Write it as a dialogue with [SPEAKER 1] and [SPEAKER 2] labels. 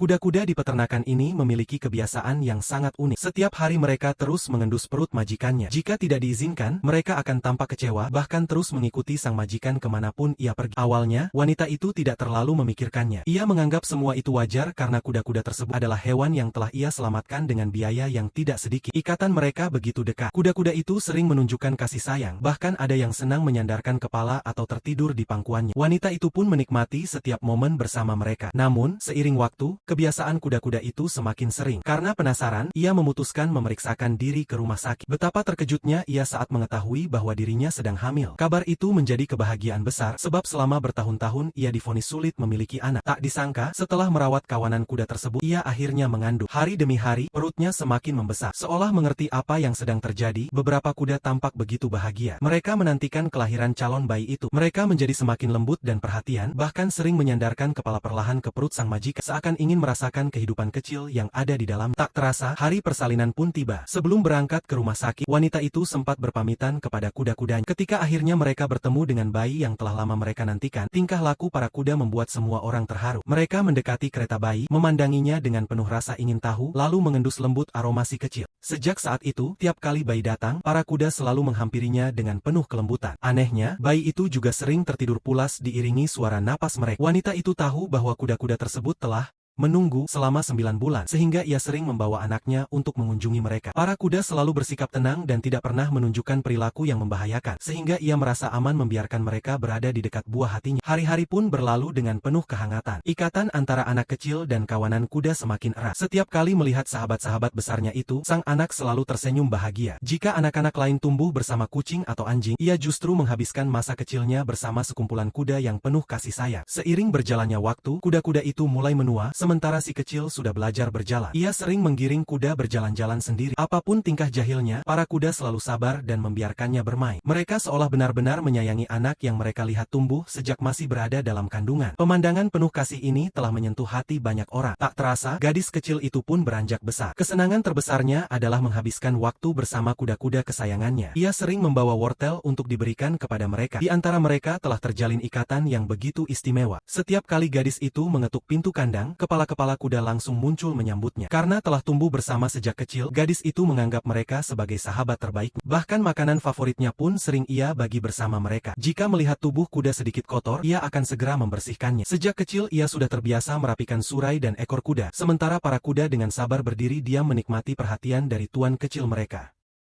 [SPEAKER 1] Kuda-kuda di peternakan ini memiliki kebiasaan yang sangat unik. Setiap hari mereka terus mengendus perut majikannya. Jika tidak diizinkan, mereka akan tampak kecewa, bahkan terus mengikuti sang majikan kemanapun ia pergi. Awalnya, wanita itu tidak terlalu memikirkannya. Ia menganggap semua itu wajar karena kuda-kuda tersebut adalah hewan yang telah ia selamatkan dengan biaya yang tidak sedikit. Ikatan mereka begitu dekat. Kuda-kuda itu sering menunjukkan kasih sayang, bahkan ada yang senang menyandarkan kepala atau tertidur di pangkuannya. Wanita itu pun menikmati setiap momen bersama mereka. Namun, seiring waktu, kebiasaan kuda-kuda itu semakin sering. Karena penasaran, ia memutuskan memeriksakan diri ke rumah sakit. Betapa terkejutnya ia saat mengetahui bahwa dirinya sedang hamil. Kabar itu menjadi kebahagiaan besar, sebab selama bertahun-tahun ia divonis sulit memiliki anak. Tak disangka, setelah merawat kawanan kuda tersebut, ia akhirnya mengandung. Hari demi hari, perutnya semakin membesar. Seolah mengerti apa yang sedang terjadi, beberapa kuda tampak begitu bahagia. Mereka menantikan kelahiran calon bayi itu. Mereka menjadi semakin lembut dan perhatian, bahkan sering menyandarkan kepala perlahan ke perut sang majikan, seakan ingin merasakan kehidupan kecil yang ada di dalam. Tak terasa, hari persalinan pun tiba. Sebelum berangkat ke rumah sakit, wanita itu sempat berpamitan kepada kuda-kudanya. Ketika akhirnya mereka bertemu dengan bayi yang telah lama mereka nantikan, tingkah laku para kuda membuat semua orang terharu. Mereka mendekati kereta bayi, memandanginya dengan penuh rasa ingin tahu, lalu mengendus lembut aroma si kecil. Sejak saat itu, tiap kali bayi datang, para kuda selalu menghampirinya dengan penuh kelembutan. Anehnya, bayi itu juga sering tertidur pulas diiringi suara napas mereka. Wanita itu tahu bahwa kuda-kuda tersebut telah menunggu selama 9 bulan, sehingga ia sering membawa anaknya untuk mengunjungi mereka. Para kuda selalu bersikap tenang dan tidak pernah menunjukkan perilaku yang membahayakan, sehingga ia merasa aman membiarkan mereka berada di dekat buah hatinya. Hari-hari pun berlalu dengan penuh kehangatan. Ikatan antara anak kecil dan kawanan kuda semakin erat. Setiap kali melihat sahabat-sahabat besarnya itu, sang anak selalu tersenyum bahagia. Jika anak-anak lain tumbuh bersama kucing atau anjing, ia justru menghabiskan masa kecilnya bersama sekumpulan kuda yang penuh kasih sayang. Seiring berjalannya waktu, kuda-kuda itu mulai menua, sementara si kecil sudah belajar berjalan. Ia sering menggiring kuda berjalan-jalan sendiri. Apapun tingkah jahilnya, para kuda selalu sabar dan membiarkannya bermain. Mereka seolah benar-benar menyayangi anak yang mereka lihat tumbuh sejak masih berada dalam kandungan. Pemandangan penuh kasih ini telah menyentuh hati banyak orang. Tak terasa, gadis kecil itu pun beranjak besar. Kesenangan terbesarnya adalah menghabiskan waktu bersama kuda-kuda kesayangannya. Ia sering membawa wortel untuk diberikan kepada mereka. Di antara mereka telah terjalin ikatan yang begitu istimewa. Setiap kali gadis itu mengetuk pintu kandang, kepala-kepala kuda langsung muncul menyambutnya. Karena telah tumbuh bersama sejak kecil, gadis itu menganggap mereka sebagai sahabat terbaik. Bahkan makanan favoritnya pun sering ia bagi bersama mereka. Jika melihat tubuh kuda sedikit kotor, ia akan segera membersihkannya. Sejak kecil ia sudah terbiasa merapikan surai dan ekor kuda, sementara para kuda dengan sabar berdiri diam menikmati perhatian dari tuan kecil mereka.